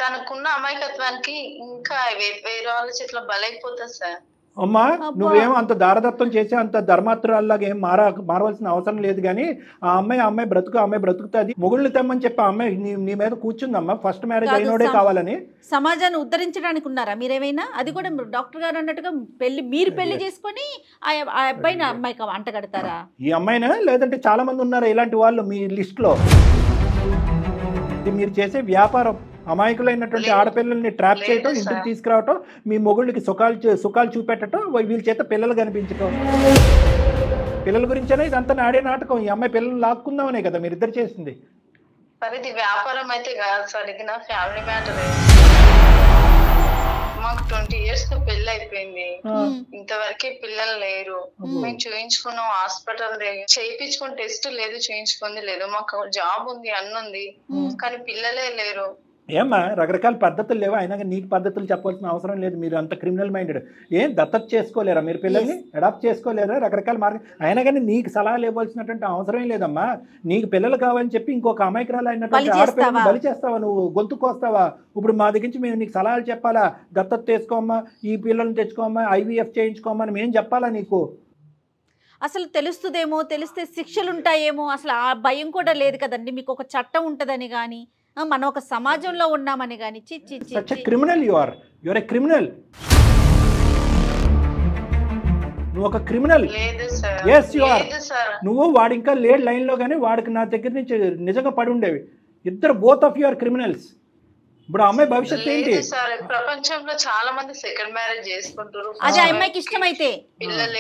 తనకున్న అమాయకత్వానికి ఇంకా వేరే వాళ్ళ చేతిలో బలైపోతుంది సార్. అమ్మా నువ్వేం అంత దారదత్తం చేసి అంత ధర్మాత్రాల్లాగా ఏం మారవలసిన అవసరం లేదు. కానీ ఆ అమ్మాయి బ్రతుకుతుంది. మొగుళ్ళు తెమ్మని చెప్పి ఆ అమ్మాయి నీ మీద కూర్చుందమ్మా, ఫస్ట్ మ్యారేజ్ అయినోడే కావాలని. సమాజాన్ని ఉద్ధరించడానికి ఉన్నారా మీరేమైనా? అది కూడా డాక్టర్ గారు అన్నట్టుగా మీరు పెళ్లి చేసుకొని ఆ అబ్బాయిని అమ్మాయికి అంట కడతారా? ఈ అమ్మాయినా లేదంటే చాలా మంది ఉన్నారా ఇలాంటి వాళ్ళు మీ లిస్ట్ లో? మీరు చేసే వ్యాపారం అమాయకులైనటువంటి ఆడపిల్లల్ని ట్రాప్ చేయటం, ఇంటికి తీసుకురావటం, మీ మొగుళ్ళకి సుఖాలు చూపెట్టడం, వీళ్ళ చేత పిల్లలు కనిపించటం. పిల్లల గురించేనా ఇదంతా ఆడే నాటకం? ఈ అమ్మాయి పిల్లలు లాక్కుందామనే కదా మీరిద్దరు చేసింది. ఇది వ్యాపారం అయితే కాదు సార్, ఇది నా ఫ్యామిలీ మ్యాటర్. మాకు 20 years పెళ్లి అయిపోయింది, ఇంతవరకే పిల్లలు లేరు. మేము చూయించుకున్నాం, హాస్పిటల్ చేయించుకుని టెస్ట్ లేదు, చూయించుకుంది లేదు. మాకు జాబ్ ఉంది, అన్నుంది, కానీ పిల్లలే లేరు. ఏమ్మా రకరకాల పద్ధతులు లేవా? అయినా నీకు పద్ధతులు చెప్పాల్సిన అవసరం లేదు. మీరు అంత క్రిమినల్ మైండెడ్. ఏం దత్తత చేసుకోలేరా మీరు? పిల్లల్ని అడాప్ట్ చేసుకోలేరా? రకరకాల మార్గం. అయినా కానీ నీకు సలహాలు ఇవ్వాల్సినటువంటి అవసరం లేదమ్మా. నీకు పిల్లలు కావాలని చెప్పి ఇంకొక అమాయకురాలు అయినటువంటి ఆడపిల్లని బలి చేస్తావా నువ్వు? గొంతుకొస్తావా? ఇప్పుడు మా దగ్గర నుంచి మేము నీకు సలహాలు చెప్పాలా? దత్తత చేసుకోమ్మా, ఈ పిల్లల్ని తెచ్చుకోమ్మా, IVF చేయించుకోమ్మా అని మేము చెప్పాలా నీకు? అసలు తెలుస్తుందేమో, తెలిస్తే శిక్షలు ఉంటాయేమో, అసలు ఆ భయం కూడా లేదు కదండి. మీకు ఒక చట్టం ఉంటుందని కానీ, మనం ఒక సమాజంలో ఉన్నామని కానీ. Criminal your A criminal. నువ్వు ఒక క్రిమినల్. Yes you are. నువ్వు వాడు ఇంకా లేడు లైన్ లో, కానీ వాడికి నా దగ్గర నుంచి నిజంగా పడి ఉండేవి. ఇద్దరు both of you are criminals. ఇప్పుడు అమ్మాయి భవిష్యత్తు ఏంటి? ప్రపంచంలో చాలా మంది సెకండ్ మ్యారేజ్ చేసుకుంటారు. అది అమ్మాయికి ఇష్టమైతే, పిల్లలు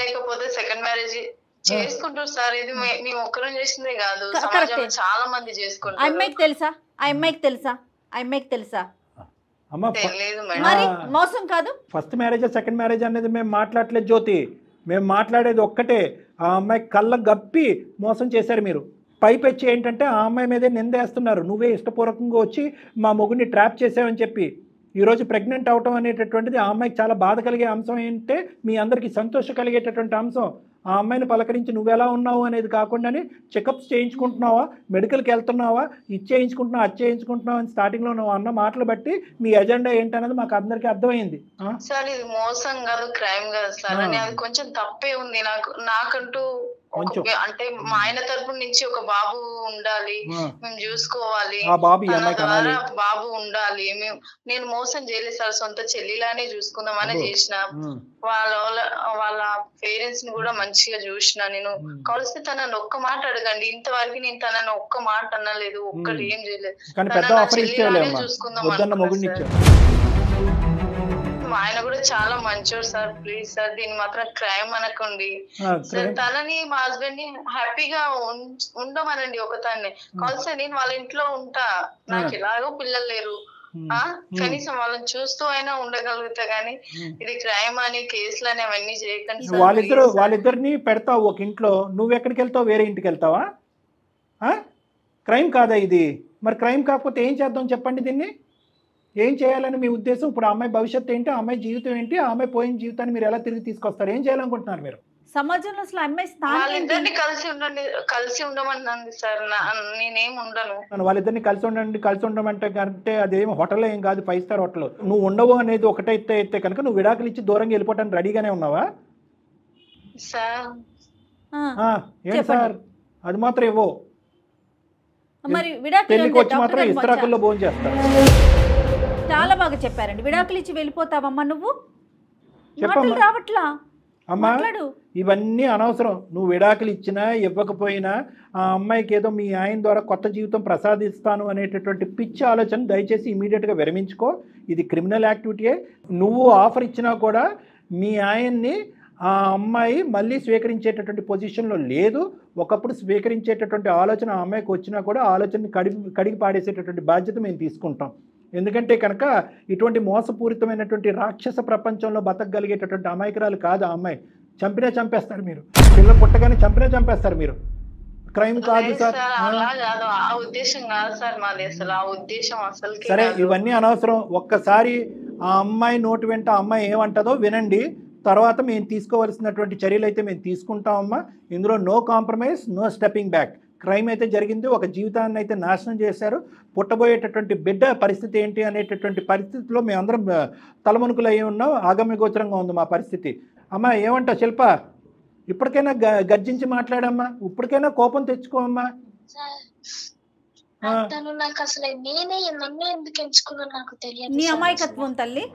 లేకపోతే సెకండ్ మ్యారేజ్ చేసుకుంటారు సార్. ఇది మేము ఒక్కరం చేసిందే కాదు, సమాజంలో చాలా మంది చేసుకుంటారు. అమ్మాయికి తెలుసా? అమ్మాయికి తెలుసా? మరి మోసం కాదు. ఫస్ట్ మ్యారేజ్ సెకండ్ మ్యారేజ్ అనేది మేము మాట్లాడలేదు జ్యోతి. మేము మాట్లాడేది ఒక్కటే, ఆ అమ్మాయి కళ్ళ గప్పి మోసం చేశారు మీరు. పైపెచ్చి ఏంటంటే ఆ అమ్మాయి మీదే నిందేస్తున్నారు. నువ్వే ఇష్టపూర్వకంగా వచ్చి మా మొగుడిని ట్రాప్ చేసావని చెప్పి. ఈరోజు ప్రెగ్నెంట్ అవటం అనేటటువంటిది ఆ అమ్మాయికి చాలా బాధ కలిగే అంశం ఏంటంటే, మీ అందరికీ సంతోషం కలిగేటటువంటి అంశం. ఆ అమ్మాయిని పలకరించి నువ్వెలా ఉన్నావు అనేది కాకుండానే చెకప్స్ చేయించుకుంటున్నావా, మెడికల్కి వెళ్తున్నావా, ఇది చేయించుకుంటున్నావు, అది చేయించుకుంటున్నావు అని స్టార్టింగ్లో నువ్వు అన్న మాటలు బట్టి మీ ఎజెండా ఏంటనేది మాకు అందరికీ అర్థమైంది. సార్ ఇది మోసం కాదు, క్రైమ్ కాదు సార్. అని అది కొంచెం తప్పే ఉంది. నాకంటూ అంటే మా ఆయన తరపు నుంచి ఒక బాబు ఉండాలి, మేము చూసుకోవాలి, బాబు ఉండాలి. నేను మోసం చేయలేదు సార్, సొంత చెల్లిలానే చూసుకుందామనే చేసిన. వాళ్ళ పేరెంట్స్ ని కూడా మంచిగా చూసిన. నేను కలిసి తనని ఒక్క మాట అడగండి, ఇంతవరకు నేను తనని ఒక్క మాట అనలేదు, ఒక్కటి ఏం చేయలేదు. చూసుకుందాం. ఆయన కూడా చాలా మంచోడు సార్. ప్లీజ్ సార్ దీన్ని మాత్రం క్రైమ్ అనకండి సార్. తనని మా హస్బెండ్ ని హ్యాపీగా ఉండమనండి. ఒకదాన్ని కలిసి నేను వాళ్ళ ఇంట్లో ఉంటా, నాకు ఎలాగో పిల్లలు లేరు, కనీసం వాళ్ళని చూస్తూ అయినా ఉండగలుగుతా. గానీ ఇది క్రైమ్ అని కేసులు అని అవన్నీ చేయకండి. వాళ్ళిద్దరిని పెడతావు ఒక ఇంట్లో, నువ్వు ఎక్కడికి వెళ్తావు? వేరే ఇంటికి వెళ్తావా? క్రైమ్ కాదా ఇది? మరి క్రైమ్ కాకపోతే ఏం చేద్దాం చెప్పండి? దీన్ని ఏం చేయాలని మీ ఉద్దేశం? ఇప్పుడు ఆ అమ్మాయి భవిష్యత్తు ఏంటి, ఆ అమ్మాయి జీవితం ఏంటి, ఆ అమ్మాయి పోయిన జీవితాన్ని మీరు ఎలా తిరిగి తీసుకొస్తారు? ఏం చేయాలనుకుంటున్నారు మీరు? సమాజంలో అసలు అమ్మాయి వాళ్ళిద్దరిని కలిసి ఉండమన్నది సార్. నేనేం ఉండను. వాళ్ళిద్దరిని కలిసి ఉండమంటే కంటే అదేం హోటల్ ఏం కాదు, 5 star హోటల్. నువ్వు ఉండవు అనేది ఒకటైతే అయితే కనుక నువ్వు విడాకులు ఇచ్చి దూరంగా వెళ్ళిపోవడానికి రెడీగానే ఉన్నావా? సార్ ఏంటి సార్ అది మాత్రం ఇవ్వవు. మరి పెళ్లికి వచ్చి మాత్రం ఇస్త్రాకుల్లో భోజనం చేస్తారు. చాలా బాగా చెప్పారండి. విడాకులు ఇచ్చి వెళ్ళిపోతావమ్మా నువ్వు? మాటలు రావట్లా. అమ్మా ఇవన్నీ అనవసరం. నువ్వు విడాకులు ఇచ్చినా ఇవ్వకపోయినా ఆ అమ్మాయికి ఏదో మీ ఆయన ద్వారా కొత్త జీవితం ప్రసాదిస్తాను అనేటటువంటి పిచ్చి ఆలోచన దయచేసి ఇమీడియట్గా విరమించుకో. ఇది క్రిమినల్ యాక్టివిటీయే. నువ్వు ఆఫర్ ఇచ్చినా కూడా మీ ఆయన్ని ఆ అమ్మాయి మళ్ళీ స్వీకరించేటటువంటి పొజిషన్లో లేదు. ఒకప్పుడు స్వీకరించేటటువంటి ఆలోచన ఆ అమ్మాయికి వచ్చినా కూడా ఆలోచనని కడిగి పాడేసేటటువంటి బాధ్యత మేము తీసుకుంటాం. ఎందుకంటే కనుక ఇటువంటి మోసపూరితమైనటువంటి రాక్షస ప్రపంచంలో బతకగలిగేటటువంటి అమాయకురాలు కాదు ఆ అమ్మాయి. చంపినా చంపేస్తారు మీరు, పిల్ల పుట్టగానే చంపినా చంపేస్తారు మీరు. క్రైమ్ కాదు సార్. సరే ఇవన్నీ అనవసరం. ఒక్కసారి ఆ అమ్మాయి నోటి వెంట ఆ అమ్మాయి ఏమంటుందో వినండి. తర్వాత మేము తీసుకోవాల్సినటువంటి చర్యలు అయితే మేము తీసుకుంటామమ్మా. ఇందులో no compromise, no stepping back. Crime అయితే జరిగింది, ఒక జీవితాన్ని అయితే నాశనం చేశారు. పుట్టబోయేటటువంటి బిడ్డ పరిస్థితి ఏంటి అనేటటువంటి పరిస్థితిలో మేమందరం తలమునుకులు అయ్యి ఉన్నాం. ఆగమ్యగోచరంగా ఉంది మా పరిస్థితి. అమ్మా ఏమంటావు శిల్ప? ఇప్పటికైనా గర్జించి మాట్లాడమ్మా, ఇప్పటికైనా కోపం తెచ్చుకోమ్మా. నీ అమాయకత్వం తల్లి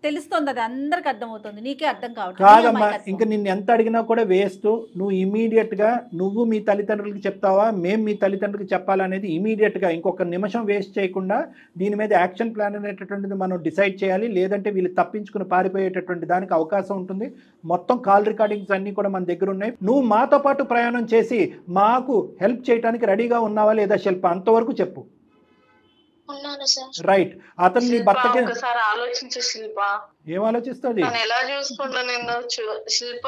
తెలుస్తుంది, అది అందరికి అర్థమవుతుంది, నీకే అర్థం కావట్లేదు. కాదమ్మా, ఇంకా నిన్ను ఎంత అడిగినా కూడా వేస్ట్. నువ్వు ఇమీడియట్గా నువ్వు మీ తల్లిదండ్రులకి చెప్తావా, మేము మీ తల్లిదండ్రులకి చెప్పాలనేది ఇమీడియట్గా ఇంకొక నిమిషం వేస్ట్ చేయకుండా దీని మీద యాక్షన్ ప్లాన్ అనేటటువంటిది మనం డిసైడ్ చేయాలి. లేదంటే వీళ్ళు తప్పించుకుని పారిపోయేటటువంటి దానికి అవకాశం ఉంటుంది. మొత్తం కాల్ రికార్డింగ్స్ అన్నీ కూడా మన దగ్గర ఉన్నాయి. నువ్వు మాతో పాటు ప్రయాణం చేసి మాకు హెల్ప్ చేయడానికి రెడీగా ఉన్నావా లేదా శిల్ప? అంతవరకు చెప్పు. రైట్. అతను నీ భర్తకి ఆలోచించు శిల్ప. ఏం ఆలోచిస్తుంది? ఎలా చూసుకుంటా నిన్ను శిల్ప?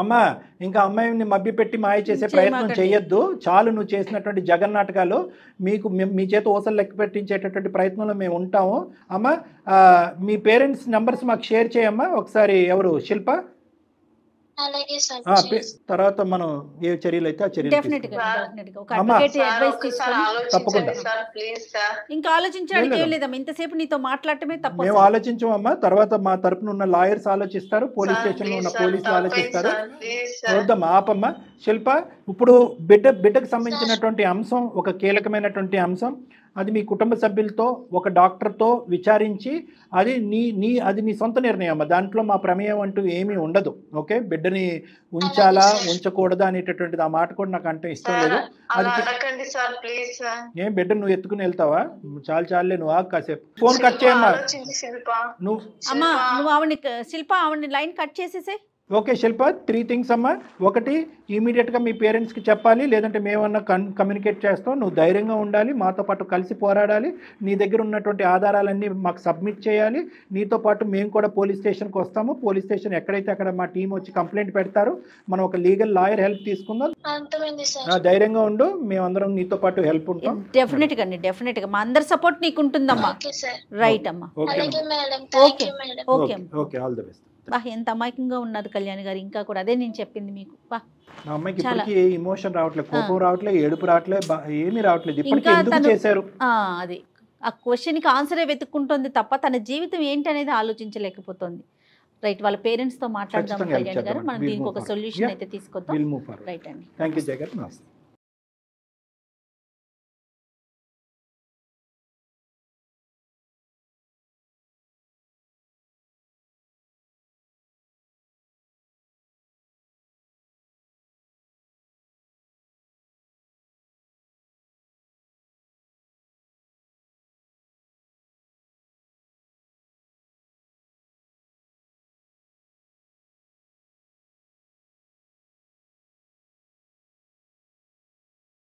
అమ్మా ఇంకా అమ్మాయిని మభ్యపెట్టి మాయ చేసే ప్రయత్నం చేయొద్దు. చాలు నువ్వు చేసినటువంటి జగన్నాటకాలు. మీకు మీ చేత ఊసలు లెక్క పెట్టించేటటువంటి ప్రయత్నంలో మేము ఉంటాము. అమ్మా మీ పేరెంట్స్ నెంబర్స్ మాకు షేర్ చేయమ్మా ఒకసారి. ఎవరు శిల్ప? తర్వాత మనం ఏ చర్యలు అయితే ఆ చర్యలు తప్పకుండా. ఇంకా ఆలోచించడానికి ఏం లేదమ్మా, ఇంతసేపు నీతో మాట్లాడటమే తప్పు. మేము ఆలోచించమమ్మా. తర్వాత మా తరపున ఉన్న లాయర్స్ ఆలోచిస్తారు, పోలీస్ స్టేషన్ లో ఉన్న పోలీసులు ఆలోచిస్తారు. చూద్దాం, ఆపమ్మా. శిల్ప, ఇప్పుడు బిడ్డకు సంబంధించినటువంటి అంశం ఒక కీలకమైనటువంటి అంశం. అది మీ కుటుంబ సభ్యులతో ఒక డాక్టర్తో విచారించి అది నీ సొంత నిర్ణయం. దాంట్లో మా ప్రమేయం అంటూ ఏమీ ఉండదు. ఓకే, బిడ్డని ఉంచాలా ఉంచకూడదా అనేటటువంటిది ఆ మాట కూడా నాకు అంటే ఇష్టం లేదు. అది ఏం బిడ్డ నువ్వు ఎత్తుకుని వెళ్తావా? చాలే నువ్వు కాసేపు ఫోన్ కట్ చేయమ్మా. నువ్వు ఆవిడ శిల్ప ఆవిడని లైన్ కట్ చేసేసే. ఓకే శిల్ప, 3 things అమ్మా. ఒకటి, ఇమీడియట్గా మీ పేరెంట్స్కి చెప్పాలి, లేదంటే మేమన్నా కమ్యూనికేట్ చేస్తాం. నువ్వు ధైర్యంగా ఉండాలి, మాతో పాటు కలిసి పోరాడాలి. నీ దగ్గర ఉన్నటువంటి ఆధారాలన్నీ మాకు సబ్మిట్ చేయాలి. నీతో పాటు మేము కూడా పోలీస్ స్టేషన్కి వస్తాము. పోలీస్ స్టేషన్ ఎక్కడైతే అక్కడ మా టీం వచ్చి కంప్లైంట్ పెడతారు. మనం ఒక లీగల్ లాయర్ హెల్ప్ తీసుకుందాం. ధైర్యంగా ఉండు, మేమందరం నీతో పాటు హెల్ప్ ఉంటాం. డెఫినెట్గా మా అందరి సపోర్ట్ నీకు ఉంటుందమ్మా. రైట్ అమ్మా. Okay, all the best. ఎంత అమాయకంగా ఉన్నారు కళ్యాణ్ గారు. ఇంకా కూడా అదే నేను చెప్పింది మీకు. నా అమ్మాయికి ఇప్పటికీ ఎమోషన్ రావట్లేదు, కోపం రావట్లేదు, ఏడుపు రావట్లేదు, ఏమీ రావట్లేదు. ఇప్పటికీ ఎందుకు చేశారు? అది ఆ క్వశ్చన్కి ఆన్సరే వెతుక్కుంటుంది తప్ప తన జీవితం ఏంటి అనేది ఆలోచించలేకపోతుంది. రైట్, వాళ్ళ పేరెంట్స్ తో మాట్లాడదాం కళ్యాణ్ గారు. మనం దీనికి ఒక సొల్యూషన్ అయితే తీసుకొద్దాం. రైట్ అండి. Thank you Jagan.